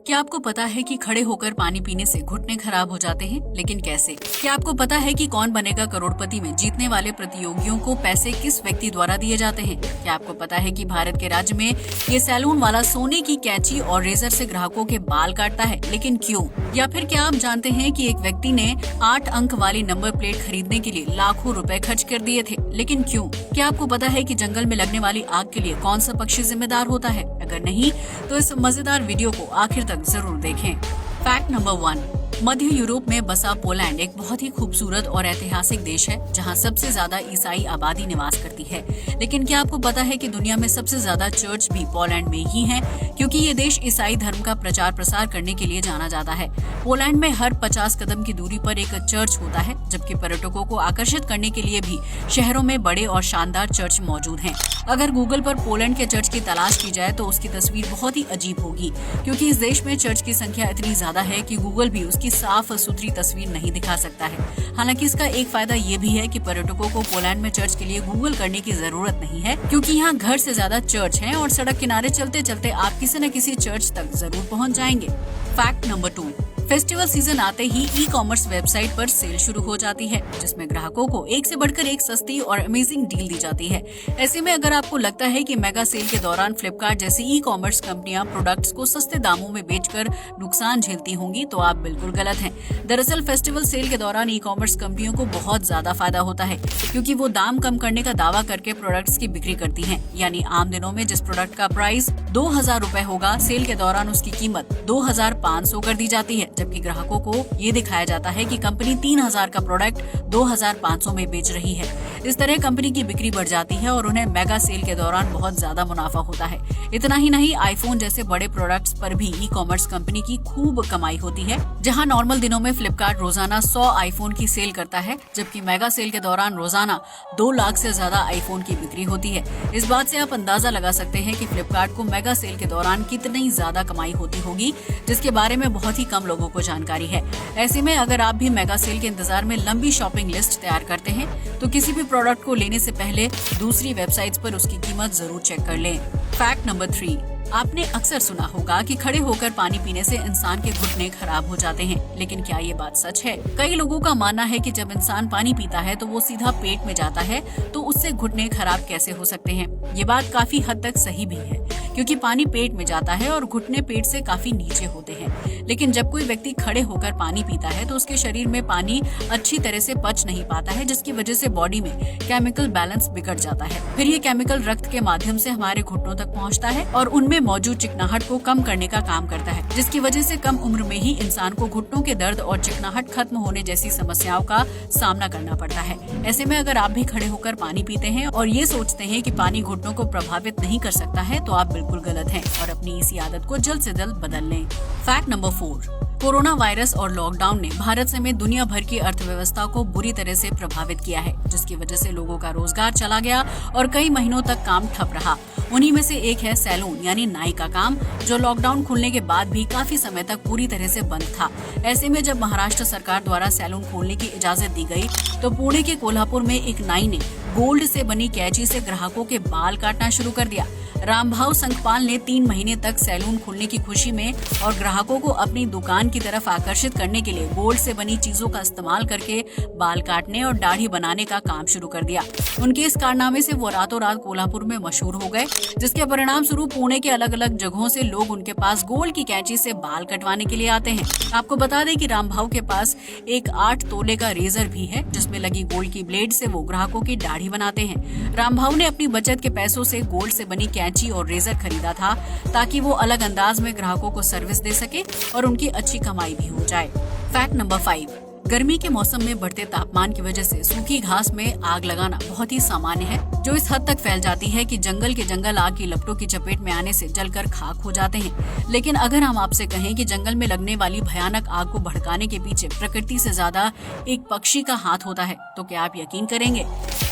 क्या आपको पता है कि खड़े होकर पानी पीने से घुटने खराब हो जाते हैं, लेकिन कैसे? क्या आपको पता है कि कौन बनेगा करोड़पति में जीतने वाले प्रतियोगियों को पैसे किस व्यक्ति द्वारा दिए जाते हैं? क्या आपको पता है कि भारत के राज्य में ये सैलून वाला सोने की कैंची और रेजर से ग्राहकों के बाल काटता है, लेकिन क्यों? या फिर क्या आप जानते हैं कि एक व्यक्ति ने 8 अंक वाली नंबर प्लेट खरीदने के लिए लाखों रुपए खर्च कर दिए थे, लेकिन क्यों? क्या आपको पता है कि जंगल में लगने वाली आग के लिए कौन सा पक्षी जिम्मेदार होता है? अगर नहीं तो इस मजेदार वीडियो को आखिर तक जरूर देखें। फैक्ट नंबर 1, मध्य यूरोप में बसा पोलैंड एक बहुत ही खूबसूरत और ऐतिहासिक देश है जहां सबसे ज्यादा ईसाई आबादी निवास करती है। लेकिन क्या आपको पता है कि दुनिया में सबसे ज्यादा चर्च भी पोलैंड में ही हैं, क्योंकि ये देश ईसाई धर्म का प्रचार प्रसार करने के लिए जाना जाता है। पोलैंड में हर 50 कदम की दूरी पर एक चर्च होता है, जबकि पर्यटकों को आकर्षित करने के लिए भी शहरों में बड़े और शानदार चर्च मौजूद हैं। अगर गूगल पर पोलैंड के चर्च की तलाश की जाए तो उसकी तस्वीर बहुत ही अजीब होगी, क्योंकि इस देश में चर्च की संख्या इतनी ज्यादा है कि गूगल भी उसकी साफ सुथरी तस्वीर नहीं दिखा सकता है। हालांकि इसका एक फायदा ये भी है कि पर्यटकों को पोलैंड में चर्च के लिए गूगल करने की जरूरत नहीं है, क्योंकि यहाँ घर से ज्यादा चर्च हैं और सड़क किनारे चलते चलते आप किसी न किसी चर्च तक जरूर पहुँच जाएंगे। फैक्ट नंबर 2, फेस्टिवल सीजन आते ही ई कॉमर्स वेबसाइट पर सेल शुरू हो जाती है, जिसमें ग्राहकों को एक से बढ़कर एक सस्ती और अमेजिंग डील दी जाती है। ऐसे में अगर आपको लगता है कि मेगा सेल के दौरान फ्लिपकार्ट जैसी ई कॉमर्स कंपनियां प्रोडक्ट्स को सस्ते दामों में बेचकर नुकसान झेलती होंगी, तो आप बिल्कुल गलत हैं। दरअसल फेस्टिवल सेल के दौरान ई कॉमर्स कंपनियों को बहुत ज्यादा फायदा होता है, क्योंकि वो दाम कम करने का दावा करके प्रोडक्ट्स की बिक्री करती हैं। यानी आम दिनों में जिस प्रोडक्ट का प्राइस 2000 रुपए होगा, सेल के दौरान उसकी कीमत 2500 कर दी जाती है, जबकि ग्राहकों को ये दिखाया जाता है कि कंपनी 3000 का प्रोडक्ट 2500 में बेच रही है। इस तरह कंपनी की बिक्री बढ़ जाती है और उन्हें मेगा सेल के दौरान बहुत ज्यादा मुनाफा होता है। इतना ही नहीं, आईफोन जैसे बड़े प्रोडक्ट्स पर भी ई कॉमर्स कंपनी की खूब कमाई होती है। जहां नॉर्मल दिनों में फ्लिपकार्ट रोजाना 100 आईफोन की सेल करता है, जबकि मेगा सेल के दौरान रोजाना 2 लाख से ज्यादा आईफोन की बिक्री होती है। इस बात से आप अंदाजा लगा सकते हैं कि फ्लिपकार्ट को मेगा सेल के दौरान कितनी ज्यादा कमाई होती होगी, जिसके बारे में बहुत ही कम लोगों को जानकारी है। ऐसे में अगर आप भी मेगा सेल के इंतजार में लंबी शॉपिंग लिस्ट तैयार करते हैं, तो किसी भी प्रोडक्ट को लेने से पहले दूसरी वेबसाइट्स पर उसकी कीमत जरूर चेक कर लें। फैक्ट नंबर 3, आपने अक्सर सुना होगा कि खड़े होकर पानी पीने से इंसान के घुटने खराब हो जाते हैं, लेकिन क्या ये बात सच है? कई लोगों का मानना है कि जब इंसान पानी पीता है तो वो सीधा पेट में जाता है, तो उससे घुटने खराब कैसे हो सकते हैं? ये बात काफी हद तक सही भी है, क्योंकि पानी पेट में जाता है और घुटने पेट से काफी नीचे होते हैं। लेकिन जब कोई व्यक्ति खड़े होकर पानी पीता है तो उसके शरीर में पानी अच्छी तरह से पच नहीं पाता है, जिसकी वजह से बॉडी में केमिकल बैलेंस बिगड़ जाता है। फिर ये केमिकल रक्त के माध्यम से हमारे घुटनों तक पहुंचता है और उनमें मौजूद चिकनाहट को कम करने का काम करता है, जिसकी वजह से कम उम्र में ही इंसान को घुटनों के दर्द और चिकनाहट खत्म होने जैसी समस्याओं का सामना करना पड़ता है। ऐसे में अगर आप भी खड़े होकर पानी पीते हैं और ये सोचते हैं कि पानी घुटनों को प्रभावित नहीं कर सकता है, तो आप बिल्कुल गलत हैं और अपनी इसी आदत को जल्द से जल्द बदल लें। फैक्ट नंबर 4, कोरोना वायरस और लॉकडाउन ने भारत समेत दुनिया भर की अर्थव्यवस्था को बुरी तरह से प्रभावित किया है, जिसकी वजह से लोगों का रोजगार चला गया और कई महीनों तक काम ठप रहा। उन्हीं में से एक है सैलून यानी नाई का काम, जो लॉकडाउन खुलने के बाद भी काफी समय तक पूरी तरह से बंद था। ऐसे में जब महाराष्ट्र सरकार द्वारा सैलून खोलने की इजाजत दी गई, तो पुणे के कोल्हापुर में एक नाई ने गोल्ड से बनी कैंची से ग्राहकों के बाल काटना शुरू कर दिया। रामभाव संघपाल ने 3 महीने तक सैलून खुलने की खुशी में और ग्राहकों को अपनी दुकान की तरफ आकर्षित करने के लिए गोल्ड से बनी चीजों का इस्तेमाल करके बाल काटने और दाढ़ी बनाने का काम शुरू कर दिया। उनके इस कारनामे से वो रातों रात कोल्हापुर में मशहूर हो गए, जिसके परिणाम स्वरूप पुणे के अलग अलग जगहों से लोग उनके पास गोल्ड की कैंची से बाल कटवाने के लिए आते हैं। आपको बता दें कि रामभाव के पास एक 8 तोले का रेजर भी है, जिसमें लगी गोल्ड की ब्लेड से वो ग्राहकों की दाढ़ी बनाते हैं। रामभाव ने अपनी बचत के पैसों से गोल्ड से बनी कैंची और रेजर खरीदा था, ताकि वो अलग अंदाज में ग्राहकों को सर्विस दे सके और उनकी अच्छी कमाई भी हो जाए। फैक्ट नंबर 5, गर्मी के मौसम में बढ़ते तापमान की वजह से सूखी घास में आग लगाना बहुत ही सामान्य है, जो इस हद तक फैल जाती है कि जंगल के जंगल आग की लपटों की चपेट में आने से जलकर खाक हो जाते हैं। लेकिन अगर हम आपसे कहें कि जंगल में लगने वाली भयानक आग को भड़काने के पीछे प्रकृति से ज्यादा एक पक्षी का हाथ होता है, तो क्या आप यकीन करेंगे?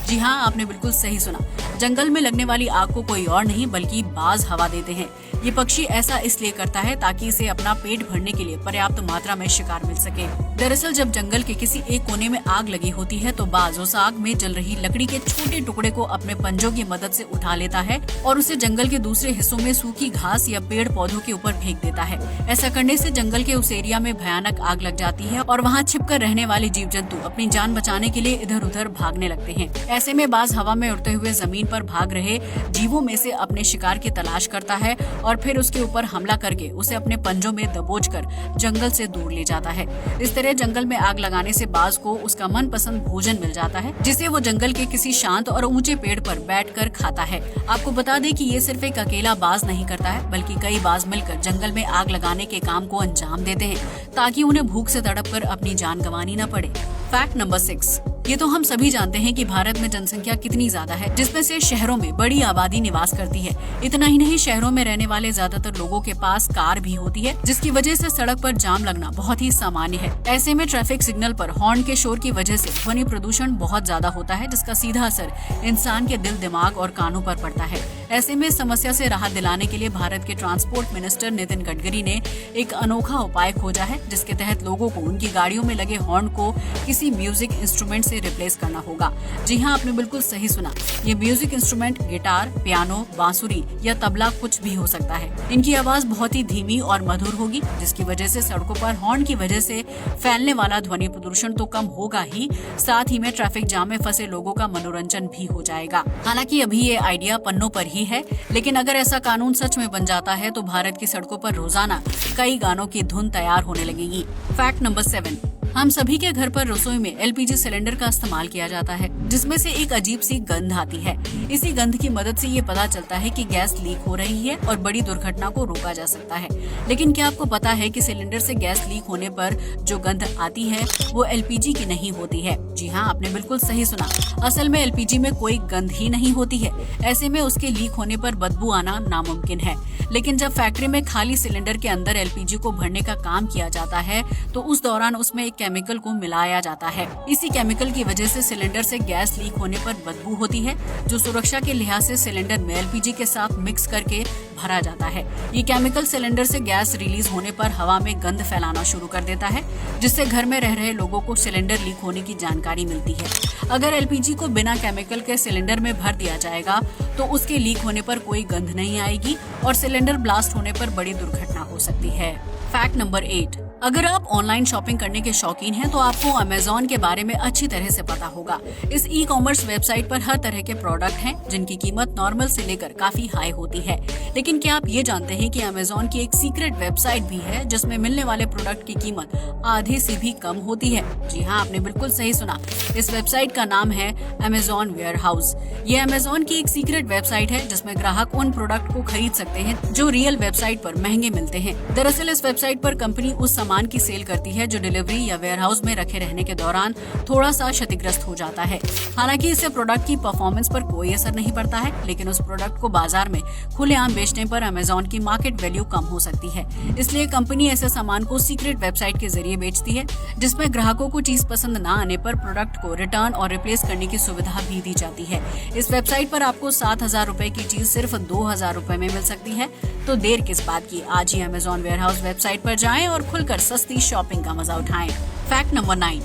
जी हाँ, आपने बिल्कुल सही सुना। जंगल में लगने वाली आग को कोई और नहीं बल्कि बाज हवा देते हैं। ये पक्षी ऐसा इसलिए करता है ताकि इसे अपना पेट भरने के लिए पर्याप्त मात्रा में शिकार मिल सके। दरअसल जब जंगल के किसी एक कोने में आग लगी होती है तो बाज उस आग में जल रही लकड़ी के छोटे टुकड़े को अपने पंजों की मदद से उठा लेता है और उसे जंगल के दूसरे हिस्सों में सूखी घास या पेड़ पौधों के ऊपर फेंक देता है। ऐसा करने से जंगल के उस एरिया में भयानक आग लग जाती है और वहाँ छिपकर रहने वाले जीव जंतु अपनी जान बचाने के लिए इधर उधर भागने लगते हैं। ऐसे में बाज हवा में उड़ते हुए जमीन पर भाग रहे जीवों में से अपने शिकार की तलाश करता है और फिर उसके ऊपर हमला करके उसे अपने पंजों में दबोचकर जंगल से दूर ले जाता है। इस तरह जंगल में आग लगाने से बाज को उसका मनपसंद भोजन मिल जाता है, जिसे वो जंगल के किसी शांत और ऊंचे पेड़ पर बैठकर खाता है। आपको बता दें कि ये सिर्फ एक अकेला बाज नहीं करता है, बल्कि कई बाज मिलकर जंगल में आग लगाने के काम को अंजाम देते हैं ताकि उन्हें भूख से तड़पकर अपनी जान गंवानी न पड़े। Fact number 6। ये तो हम सभी जानते हैं कि भारत में जनसंख्या कितनी ज्यादा है, जिसमें से शहरों में बड़ी आबादी निवास करती है। इतना ही नहीं, शहरों में रहने वाले ज्यादातर लोगों के पास कार भी होती है, जिसकी वजह से सड़क पर जाम लगना बहुत ही सामान्य है। ऐसे में ट्रैफिक सिग्नल पर हॉर्न के शोर की वजह से ध्वनि प्रदूषण बहुत ज्यादा होता है, जिसका सीधा असर इंसान के दिल, दिमाग और कानों पर पड़ता है। ऐसे में समस्या से राहत दिलाने के लिए भारत के ट्रांसपोर्ट मिनिस्टर नितिन गडकरी ने एक अनोखा उपाय खोजा है, जिसके तहत लोगों को उनकी गाड़ियों में लगे हॉर्न को किसी म्यूजिक इंस्ट्रूमेंट से रिप्लेस करना होगा। जी हाँ, आपने बिल्कुल सही सुना। ये म्यूजिक इंस्ट्रूमेंट गिटार, पियानो, बांसुरी या तबला कुछ भी हो सकता है। इनकी आवाज बहुत ही धीमी और मधुर होगी, जिसकी वजह से सड़कों पर हॉर्न की वजह से फैलने वाला ध्वनि प्रदूषण तो कम होगा ही, साथ ही में ट्रैफिक जाम में फंसे लोगों का मनोरंजन भी हो जाएगा। हालांकि अभी ये आइडिया पन्नों पर ही है, लेकिन अगर ऐसा कानून सच में बन जाता है तो भारत की सड़कों पर रोजाना कई गानों की धुन तैयार होने लगेगी। Fact number 7। हम सभी के घर पर रसोई में एलपीजी सिलेंडर का इस्तेमाल किया जाता है, जिसमें से एक अजीब सी गंध आती है। इसी गंध की मदद से ये पता चलता है कि गैस लीक हो रही है और बड़ी दुर्घटना को रोका जा सकता है। लेकिन क्या आपको पता है कि सिलेंडर से गैस लीक होने पर जो गंध आती है वो एलपीजी की नहीं होती है? जी हाँ, आपने बिल्कुल सही सुना। असल में एलपीजी में कोई गंध ही नहीं होती है। ऐसे में उसके लीक होने पर बदबू आना नामुमकिन है। लेकिन जब फैक्ट्री में खाली सिलेंडर के अंदर एलपीजी को भरने का काम किया जाता है तो उस दौरान उसमें एक केमिकल को मिलाया जाता है। इसी केमिकल की वजह से सिलेंडर से गैस लीक होने पर बदबू होती है, जो सुरक्षा के लिहाज से सिलेंडर में एलपीजी के साथ मिक्स करके भरा जाता है। ये केमिकल सिलेंडर से गैस रिलीज होने पर हवा में गंध फैलाना शुरू कर देता है, जिससे घर में रह रहे लोगों को सिलेंडर लीक होने की जानकारी मिलती है। अगर एलपीजी को बिना केमिकल के सिलेंडर में भर दिया जाएगा तो उसके लीक होने पर कोई गंध नहीं आएगी और सिलेंडर ब्लास्ट होने पर बड़ी दुर्घटना हो सकती है। Fact number 8। अगर आप ऑनलाइन शॉपिंग करने के शौकीन हैं तो आपको अमेज़न के बारे में अच्छी तरह से पता होगा। इस ई कॉमर्स वेबसाइट पर हर तरह के प्रोडक्ट हैं जिनकी कीमत नॉर्मल से लेकर काफी हाई होती है। लेकिन क्या आप ये जानते हैं कि अमेज़न की एक सीक्रेट वेबसाइट भी है जिसमें मिलने वाले प्रोडक्ट की कीमत आधे से भी कम होती है? जी हाँ, आपने बिल्कुल सही सुना। इस वेबसाइट का नाम है अमेज़न वेयरहाउस। ये अमेज़न की एक सीक्रेट वेबसाइट है जिसमें ग्राहक उन प्रोडक्ट को खरीद सकते हैं जो रियल वेबसाइट पर महंगे मिलते हैं। दरअसल इस वेबसाइट पर कंपनी उस सामान की सेल करती है जो डिलीवरी या वेयरहाउस में रखे रहने के दौरान थोड़ा सा क्षतिग्रस्त हो जाता है। हालांकि इससे प्रोडक्ट की परफॉर्मेंस पर कोई असर नहीं पड़ता है, लेकिन उस प्रोडक्ट को बाजार में खुलेआम बेचने पर अमेज़न की मार्केट वैल्यू कम हो सकती है। इसलिए कंपनी ऐसे सामान को सीक्रेट वेबसाइट के जरिए बेचती है, जिसमें ग्राहकों को चीज पसंद न आने पर प्रोडक्ट को रिटर्न और रिप्लेस करने की सुविधा भी दी जाती है। इस वेबसाइट पर आपको 7,000 रुपए की चीज सिर्फ 2,000 रुपए में मिल सकती है। तो देर किस बात की, आज ही अमेज़न वेयरहाउस वेबसाइट पर जाएं और खुलकर सस्ती शॉपिंग का मजा उठाएं। Fact number 9।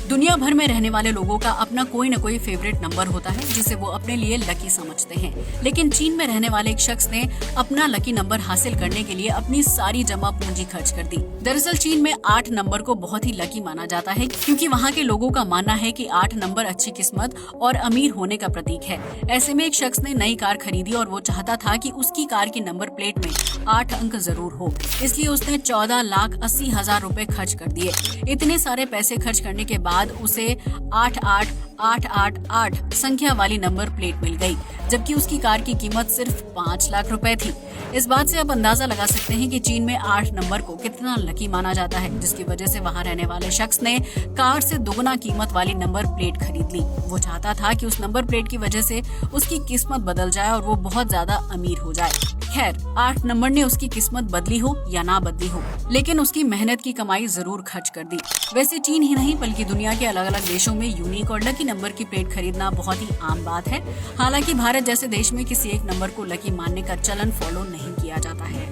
दुनिया भर में रहने वाले लोगों का अपना कोई न कोई फेवरेट नंबर होता है जिसे वो अपने लिए लकी समझते हैं। लेकिन चीन में रहने वाले एक शख्स ने अपना लकी नंबर हासिल करने के लिए अपनी सारी जमा पूंजी खर्च कर दी। दरअसल चीन में 8 नंबर को बहुत ही लकी माना जाता है, क्योंकि वहाँ के लोगों का मानना है कि 8 नंबर अच्छी किस्मत और अमीर होने का प्रतीक है। ऐसे में एक शख्स ने नई कार खरीदी और वो चाहता था कि उसकी कार की नंबर प्लेट में 8 अंक जरूर हो, इसलिए उसने 14,80,000 रुपए खर्च कर दिए। इतने सारे पैसे खर्च करने के बाद उसे 88,888 संख्या वाली नंबर प्लेट मिल गई, जबकि उसकी कार की कीमत सिर्फ 5 लाख रुपए थी। इस बात से आप अंदाजा लगा सकते हैं कि चीन में 8 नंबर को कितना लकी माना जाता है, जिसकी वजह से वहाँ रहने वाले शख्स ने कार से दोगुना कीमत वाली नंबर प्लेट खरीद ली। वो चाहता था कि उस नंबर प्लेट की वजह से उसकी किस्मत बदल जाए और वो बहुत ज्यादा अमीर हो जाए। खैर 8 नंबर ने उसकी किस्मत बदली हो या ना बदली हो, लेकिन उसकी मेहनत की कमाई जरूर खर्च कर दी। वैसे चीन ही नहीं बल्कि दुनिया के अलग अलग देशों में यूनिक और लकी नंबर की प्लेट खरीदना बहुत ही आम बात है। हालांकि भारत जैसे देश में किसी एक नंबर को लकी मानने का चलन फॉलो नहीं किया जाता है।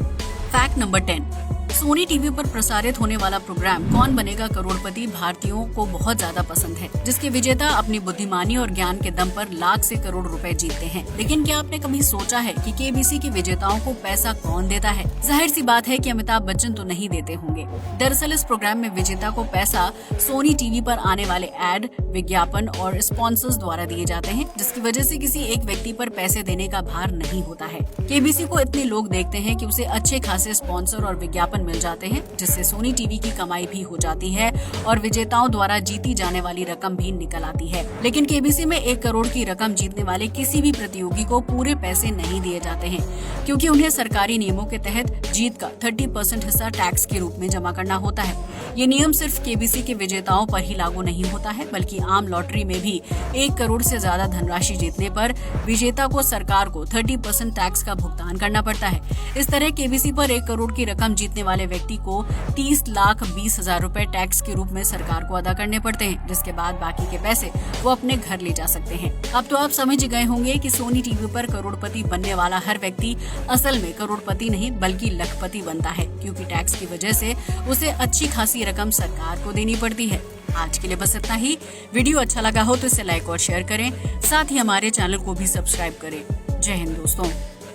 फैक्ट नंबर 10, सोनी टीवी पर प्रसारित होने वाला प्रोग्राम कौन बनेगा करोड़पति भारतीयों को बहुत ज्यादा पसंद है, जिसके विजेता अपनी बुद्धिमानी और ज्ञान के दम पर लाख से करोड़ रुपए जीतते हैं। लेकिन क्या आपने कभी सोचा है कि केबीसी के विजेताओं को पैसा कौन देता है? जाहिर सी बात है कि अमिताभ बच्चन तो नहीं देते होंगे। दरअसल इस प्रोग्राम में विजेता को पैसा सोनी टीवी पर आने वाले एड, विज्ञापन और स्पॉन्सर्स द्वारा दिए जाते हैं, जिसकी वजह से किसी एक व्यक्ति पर पैसे देने का भार नहीं होता है। केबीसी को इतने लोग देखते हैं कि उसे अच्छे खासे स्पॉन्सर और विज्ञापन मिल जाते हैं, जिससे सोनी टीवी की कमाई भी हो जाती है और विजेताओं द्वारा जीती जाने वाली रकम भी निकल आती है। लेकिन केबीसी में 1 करोड़ की रकम जीतने वाले किसी भी प्रतियोगी को पूरे पैसे नहीं दिए जाते हैं, क्योंकि उन्हें सरकारी नियमों के तहत जीत का 30% हिस्सा टैक्स के रूप में जमा करना होता है। ये नियम सिर्फ केबीसी के विजेताओं पर ही लागू नहीं होता है, बल्कि आम लॉटरी में भी 1 करोड़ से ज्यादा धनराशि जीतने पर विजेता को सरकार को 30% टैक्स का भुगतान करना पड़ता है। इस तरह केबीसी पर 1 करोड़ की रकम जीतने वाले व्यक्ति को 30,20,000 रुपए टैक्स के रूप में सरकार को अदा करने पड़ते हैं, जिसके बाद बाकी के पैसे वो अपने घर ले जा सकते हैं। अब तो आप समझ गए होंगे कि सोनी टीवी पर करोड़पति बनने वाला हर व्यक्ति असल में करोड़पति नहीं बल्कि लखपति बनता है, क्योंकि टैक्स की वजह से उसे अच्छी खासी रकम सरकार को देनी पड़ती है। आज के लिए बस इतना ही। वीडियो अच्छा लगा हो तो इसे लाइक और शेयर करें, साथ ही हमारे चैनल को भी सब्सक्राइब करें। जय हिंद दोस्तों।